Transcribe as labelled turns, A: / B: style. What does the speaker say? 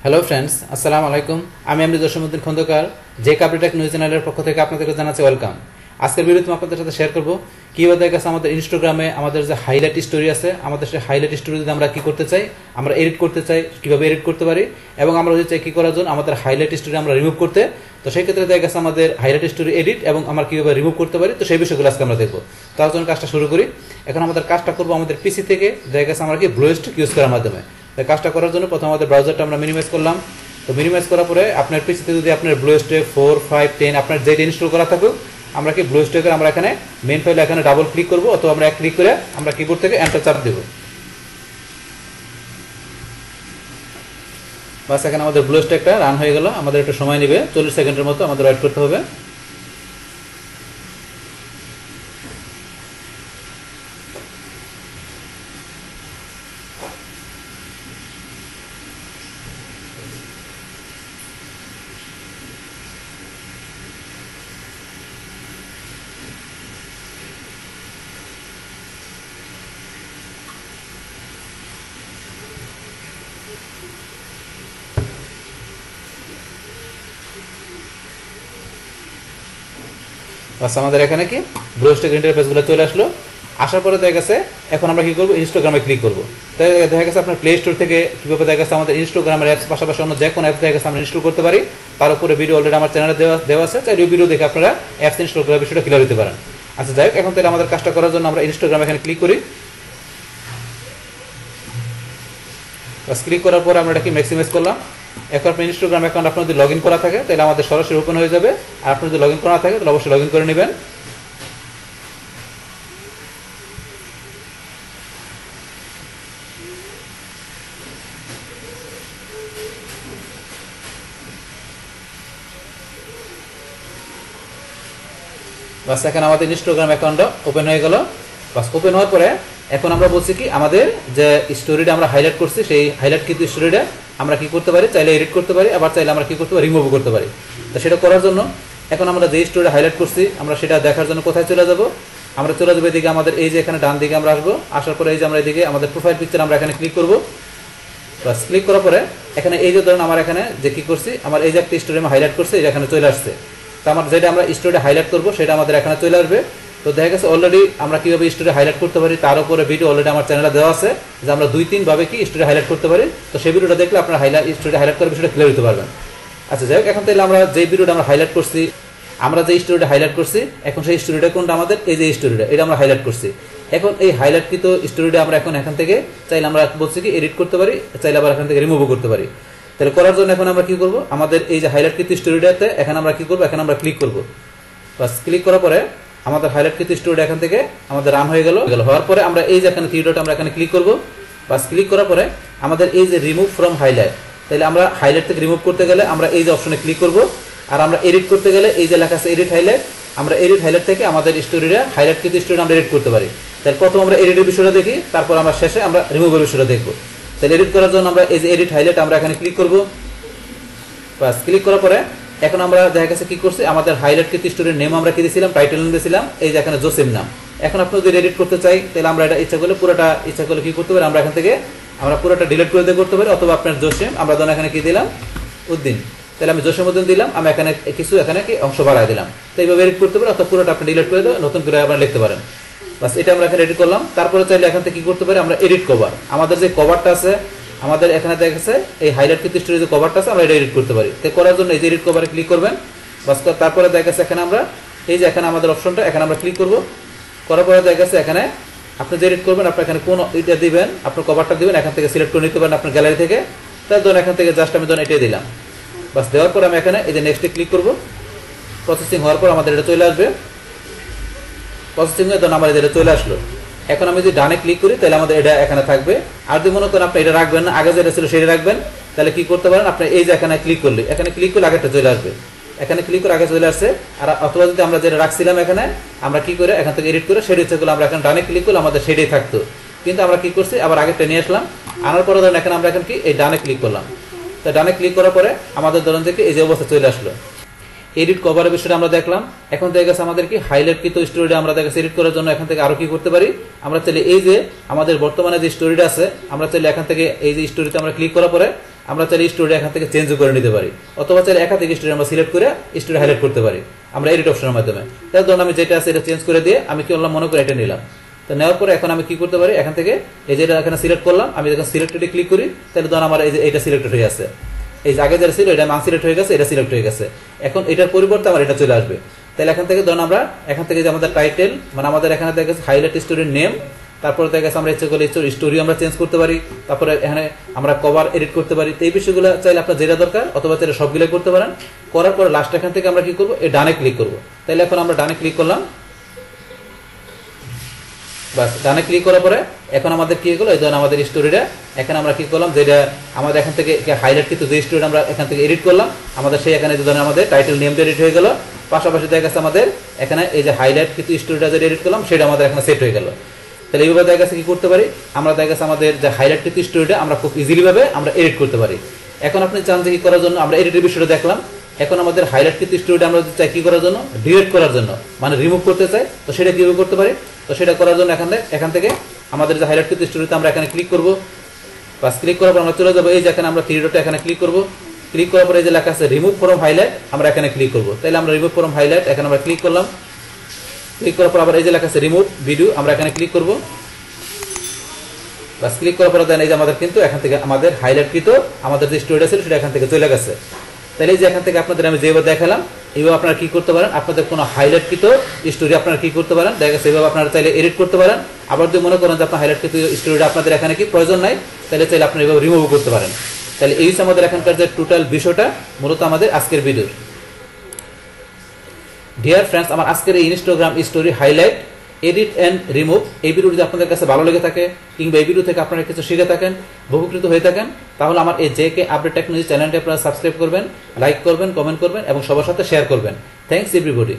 A: Hello friends, আসসালামু আলাইকুম। আমি জসীমউদ্দিন খন্দকার, যে কাপ্রিটেক নিউজ চ্যানেলের পক্ষ থেকে আপনাদেরকে জানাচ্ছি ওয়েলকাম। আজকের ভিডিওতে আপনাদের সাথে শেয়ার করব কীভাবে দেখা গেছে আমাদের ইনস্টাগ্রামে আমাদের যে হাইলাইট স্টোরি আছে, আমাদের সেই হাইলাইট স্টোরি যদি আমরা কী করতে চাই, আমরা এডিট করতে চাই, কীভাবে এডিট করতে পারি, এবং আমরা যদি চাই কী করার জন্য আমাদের হাইলাইট স্টোরি আমরা রিমুভ করতে, তো সেই ক্ষেত্রে দেখা গেছে আমাদের হাইলাইট স্টোরি এডিট এবং আমরা কীভাবে রিমুভ করতে পারি, তো সেই বিষয়গুলো আজকে আমরা দেখবো। তার জন্য কাজটা শুরু করি। এখন আমাদের কাজটা করবো আমাদের পিসি থেকে, দেখা গেছে আমরা কি ব্লুস্ট্যাক ইউজ করার মাধ্যমে। কাজটা করার জন্য প্রথমে আমাদের ব্রাউজারটা আমরা মিনিমাইজ করলাম। তো মিনিমাইজ করার পরে আপনার পিসিতে যদি আপনার ব্লুস্ট্যাক 4, 5, 10 আপনার যেটা ইনস্টল করা থাকুক, আমরা কি ব্লুস্ট্যাকের আমরা এখানে মেন ফাইলে এখানে ডাবল ক্লিক করবো, অথবা আমরা এক ক্লিক করে আমরা কিবোর্ড থেকে এন্টার চাপ দেবো। বাস, এখানে আমাদের ব্লুস্ট্যাকটা রান হয়ে গেল। আমাদের একটু সময় নেবে, 40 সেকেন্ডের মতো আমাদের ওয়েট করতে হবে। বাস, আমাদের এখানে কি ব্লুস্ট্যাক ইন্টারফেসগুলো চলে আসলো। আসার পরে দেখা গেছে এখন আমরা কি করবো, ইনস্টাগ্রামে ক্লিক করবো। তাই দেখা গেছে আপনার প্লে স্টোর থেকে কীভাবে দেখা গেছে আমাদের ইনস্টাগ্রামের অ্যাপস পাশাপাশি অন্য যে কোনো অ্যাপ দেখা গেছে আমরা ইনস্টল করতে পারি। তার উপরে ভিডিও অলরেডি আমার চ্যানেলে দেওয়া আছে, তাই ওই ভিডিও দেখে আপনারা অ্যাপস ইনস্টল করার বিষয়টা ক্লিয়ার হতে পারেন। আচ্ছা, যাই হোক, এখন তাহলে আমাদের কাজটা করার জন্য আমরা ইনস্টাগ্রামে এখানে ক্লিক করি। বাস, ক্লিক করার পরে আমরা কি ম্যাক্সিমাইজ করলাম। এখন আপনার ইনস্টাগ্রাম অ্যাকাউন্ট আপনার যদি লগ ইন করা থাকে তাহলে আমাদের সরাসরি ওপেন হয়ে যাবে, আর আপনার যদি লগ ইন করা থাকে তাহলে অবশ্যই লগ ইন করে নেবেন। বাস, এখন আমাদের ইনস্টাগ্রাম অ্যাকাউন্টটা ওপেন হয়ে গেল। বাস, ওপেন হওয়ার পরে এখন আমরা বলছি কি আমাদের যে স্টোরিটা আমরা হাইলাইট করছি, সেই হাইলাইট কিন্তু স্টোরিটা আমরা কি করতে পারি, চাইলে এডিট করতে পারি, আবার চাইলে আমরা কি করতে পারি, রিমুভ করতে পারি। তো সেটা করার জন্য এখন আমরা যে স্টোরিটা হাইলাইট করছি আমরা সেটা দেখার জন্য কোথায় চলে যাব, আমরা চলে যাবো এদিকে আমাদের এই যে এখানে ডান দিকে আমরা আসবো। আসার পরে এই যে আমরা এদিকে আমাদের প্রোফাইল পিকচার আমরা এখানে ক্লিক করবো। বাস, ক্লিক করার পরে এখানে এই যে ধরুন আমার এখানে যে কি করছি, আমার এই যে একটা স্টোরি আমি হাইলাইট করছি, এটা এখানে চলে আসছে। তো আমার যেটা আমরা স্টোরিটা হাইলাইট করবো সেটা আমাদের এখানে চলে আসবে। তো দেখা গেছে অলরেডি আমরা কীভাবে স্টোরি হাইলাইট করতে পারি তার উপরে ভিডিও অলরেডি আমার চ্যানেলে দেওয়া আছে, যে আমরা 2-3 ভাবে কি স্টোরি হাইলাইট করতে পারি। তো সেই ভিডিওটা দেখলে আপনারা স্টোরি হাইলাইট করার বিষয়টা ক্লিয়ার হতে পারবেন। আচ্ছা, যাই হোক, এখন তাহলে আমরা যে ভিডিওটা আমরা হাইলাইট করছি, আমরা যে স্টোরিটা হাইলাইট করছি, এখন সেই স্টোরিটা কোনটা আমাদের এই যে স্টোরিটা, এটা আমরা হাইলাইট করছি। এখন এই হাইলাইটকৃত স্টোরিটা আমরা এখন এখান থেকে চাইলে আমরা বলছি কি এডিট করতে পারি, চাইলে আবার এখান থেকে রিমুভও করতে পারি। তাহলে করার জন্য এখন আমরা কি করব, আমাদের এই যে হাইলাইটকৃত স্টোরিটাতে এখন আমরা কি করব, এখন আমরা ক্লিক করব। বাস, ক্লিক করার পরে আমাদের হাইলাইটকৃত স্টোরিটা এখান থেকে আমাদের রান হয়ে গেল। হওয়ার পরে আমরা এই যে এখানে থ্রি ডট আমরা এখানে ক্লিক করব। বাস, ক্লিক করার পরে আমাদের এই যে রিমুভ ফ্রম হাইলাইট, তাহলে আমরা হাইলাইট থেকে রিমুভ করতে গেলে আমরা এই যে অপশনে ক্লিক করব। আর আমরা এডিট করতে গেলে এই যে লেখা আছে এডিট হাইলাইট, আমরা এডিট হাইলাইট থেকে আমাদের স্টোরিটা হাইলাইটকৃত স্টোরি আমরা এডিট করতে পারি। তাহলে প্রথম আমরা এডিটের বিষয়টা দেখি, তারপর আমরা শেষে আমরা রিমুভের বিষয়টা দেখব। তাহলে এডিট করার জন্য আমরা এই যে এডিট হাইলাইট আমরা এখানে ক্লিক করব। বাস, ক্লিক করার পরে এখন আমরা দেখা গেছে কি করছি, আমাদের হাইলাইটকৃত স্টোরির নেম আমরা কি দিয়েছিলাম, টাইটেল নেম দিয়েছিলাম এই যে এখানে জসিম নাম। এখন আপনি যদি এডিট করতে চাই তাহলে আমরা এটা ইচ্ছা করলে পুরোটা ইচ্ছা করলে কি করতে পারি, আমরা এখান থেকে আমরা পুরোটা ডিলিট করে দিয়ে করতে পারি, অথবা আপনার জসিম আমরা ধরুন এখানে কি দিলাম, উদ্দিন, তাহলে আমি জসিম উদ্দিন দিলাম, আমি এখানে কিছু এখানে কি অংশ বাড়াই দিলাম। তো এইভাবে এডিট করতে পারি, অথবা পুরোটা আপনি ডিলিট করে দেবেন, নতুন করে আপনারা লিখতে পারেন। বাস, এটা আমরা এখানে এডিট করলাম। তারপরে চাইলে এখান থেকে কি করতে পারি, আমরা এডিট কভার, আমাদের যে কভারটা আছে আমাদের এখানে দেখা গেছে এই হাইলাইটকৃত স্টোরির যে কভারটা আছে আমরা এটা এডিট করতে পারি। তো করার জন্য এই যে এডিট কভারে ক্লিক করবেন। বাস, তারপরে দেখা গেছে এখানে আমরা এই যে এখানে আমাদের অপশনটা এখানে আমরা ক্লিক করব। করার পরে দেখা গেছে এখানে আপনি যে এডিট করবেন আপনার এখানে কোন এটা দিবেন, আপনার কভারটা দিবেন, এখান থেকে সিলেক্ট করে নিতে পারেন আপনার গ্যালারি থেকে। তার জন্য এখান থেকে জাস্ট আমি ধরুন এটাই দিলাম। বাস, দেওয়ার পর আমি এখানে এই যে নেক্সটে ক্লিক করব। প্রসেসিং হওয়ার পর আমাদের এটা চলে আসবে। প্রসেসিংয়ে ধরুন আমার এটা চলে আসলো। এখন আমি যদি ডানে ক্লিক করি তাহলে আমাদের এটা এখানে থাকবে। আর যদি মনে করেন আপনি এটা রাখবেন না, আগে যেটা ছিল সেটা রাখবেন, তাহলে কি করতে পারেন, আপনি এই যে এখানে ক্লিক করলে আগেটা চলে আসবে, এখানে ক্লিক করে আগে চলে আসছে। আর অথবা যদি আমরা যেটা রাখছিলাম এখানে আমরা কি করে এখান থেকে এডিট করে সেটা ইচ্ছেগুলো আমরা এখন ডানে ক্লিক করলে আমাদের সেটাই থাকতো, কিন্তু আমরা কি করছি আবার আগেরটা নিয়ে আসলাম। আনার পরে ধরেন এখানে আমরা এখন কি এই ডানে ক্লিক করলাম। তো ডানে ক্লিক করার পরে আমাদের ধরেন থেকে এই যে অবস্থা চলে আসলো। এডিট কভারের বিষয়টা আমরা দেখলাম। এখন দেখা গেছে আমাদের কি হাইলাইটকৃত স্টোরিটা আমরা দেখা গেছে এডিট করার জন্য এখান থেকে আরো কি করতে পারি, আমরা চাইলে এই যে আমাদের বর্তমানে যে স্টোরিটা আছে আমরা চাইলে এখান থেকে এই যে স্টোরিতে আমরা ক্লিক করার পরে আমরা চাইলে স্টোরি এখান থেকে চেঞ্জও করে নিতে পারি, অথবা চাইলে একাধিক স্টোরি আমরা সিলেক্ট করে স্টোরি হাইলাইট করতে পারি আমরা এডিট অপশনের মাধ্যমে। তাহলে ধরুন আমি যেটা আছে এটা চেঞ্জ করে দিয়ে আমি কি করলাম, মনে করে এটা নিলাম। তো নেওয়ার পরে এখন আমি কি করতে পারি, এখান থেকে এই যেটা এখানে সিলেক্ট করলাম, আমি যখন সিলেক্টেডে ক্লিক করি তাহলে ধরুন আমার এই যে এটা সিলেক্টেড হয়ে আছে, এই যে আগে যেটা ছিল এটা আনসিলেক্ট হয়ে গেছে, এটা সিলেক্ট হয়ে গেছে। এখন এটার পরিবর্তে আমার এটা চলে আসবে। তাহলে এখান থেকে ধরুন আমরা এখান থেকে যে আমাদের টাইটেল মানে আমাদের এখানে দেখা গেছে হাইলাইট স্টোরির নেম, তারপরে দেখা গেছে আমরা ইচ্ছে করলে স্টোরি আমরা চেঞ্জ করতে পারি, তারপরে এখানে আমরা কভার এডিট করতে পারি। তো এই বিষয়গুলো চাইলে আপনার যেটা দরকার অথবা চাইলে সবগুলো করতে পারেন। করার পরে লাস্ট এখান থেকে আমরা কি করবো, এই ডানে ক্লিক করবো। তাহলে এখন আমরা ডানে ক্লিক করলাম, বাস ডানে ক্লিক করার পরে এখন আমাদের কি হলো, এই ধরুন আমাদের স্টোরিটা এখানে আমরা কি করলাম, যেটা আমাদের এখান থেকে হাইলাইট কিন্তু যে স্টোরিটা আমরা এখান থেকে এডিট করলাম আমাদের সেই এখানে যে ধরুন আমাদের টাইটেল নেমটা এডিট হয়ে গেল, পাশাপাশি দেখা গেছে আমাদের এখানে এই যে হাইলাইট কিন্তু স্টোরিটা যেটা এডিট করলাম সেটা আমাদের এখানে সেট হয়ে গেল। তাহলে এইভাবে দেখা গেছে কি করতে পারি আমরা, দেখা গেছে আমাদের যে হাইলাইট কিন্তু স্টোরিটা আমরা খুব ইজিলি ভাবে আমরা এডিট করতে পারি। এখন আপনি চান যে কি করার জন্য, আমরা এডিটের বিষয়টা দেখলাম, এখন আমাদের হাইলাইট কিন্তু স্টোরিটা আমরা চাই কি করার জন্য, ডিলিট করার জন্য, মানে রিমুভ করতে চাই। তো সেটা কিভাবে করতে পারি, তো সেটা করার জন্য এখান থেকে আমাদের যে হাইলাইট কিন্তু স্টোরিতে আমরা এখানে ক্লিক করবো। বাস ক্লিক করার পর আমরা চলে যাবো এই যে এখানে আমরা থ্রি ডটে এখানে ক্লিক করবো। ক্লিক করার পরে এই যে লেখা আছে রিমুভ ফ্রম হাইলাইট, আমরা এখানে ক্লিক করবো। তাহলে আমরা রিমুভ ফ্রম হাইলাইট এখানে আমরা ক্লিক করলাম। ক্লিক করার পর আবার এই যে লেখা আছে রিমুভ ভিডিও, আমরা এখানে ক্লিক করবো। বাস ক্লিক করার পরে দেন এই যে আমাদের কিন্তু এখান থেকে আমাদের হাইলাইট কৃত আমাদের যে স্টোরিটা ছিল সেটা এখান থেকে চলে গেছে। তাহলে এই যে এখান থেকে আপনাদের আমি যেভাবে দেখালাম এইভাবে আপনারা কি করতে পারেন, আপনাদের কোনো হাইলাইট কৃত স্টোরি আপনারা কি করতে পারেন, দেখা গেছে এইভাবে আপনারা চাইলে এডিট করতে পারেন। আবার যদি মনে করেন যে আপনার হাইলাইট কৃত স্টোরিটা আপনাদের এখানে কি প্রয়োজন নাই, তাহলে চাইলে আপনি এইভাবে রিমুভ করতে পারেন। তাহলে এই হচ্ছে আমাদের এখানকার যে টোটাল বিষয়টা মূলত আমাদের আজকের ভিডিওর। ডিয়ার ফ্রেন্ডস, আমার আজকের এই Instagram story highlight edit and remove এই ভিডিও যদি আপনাদের কাছে ভালো লেগে থাকে কিংবা এই ভিডিও থেকে আপনারা কিছু শিখে থাকেন, উপকৃত হয়ে থাকেন, তাহলে আমার এই জেকে আপডেট টেকনোলজি চ্যানেলটি আপনারা সাবস্ক্রাইব করবেন, লাইক করবেন, কমেন্ট করবেন এবং সবার সাথে শেয়ার করবেন। Thanks everybody.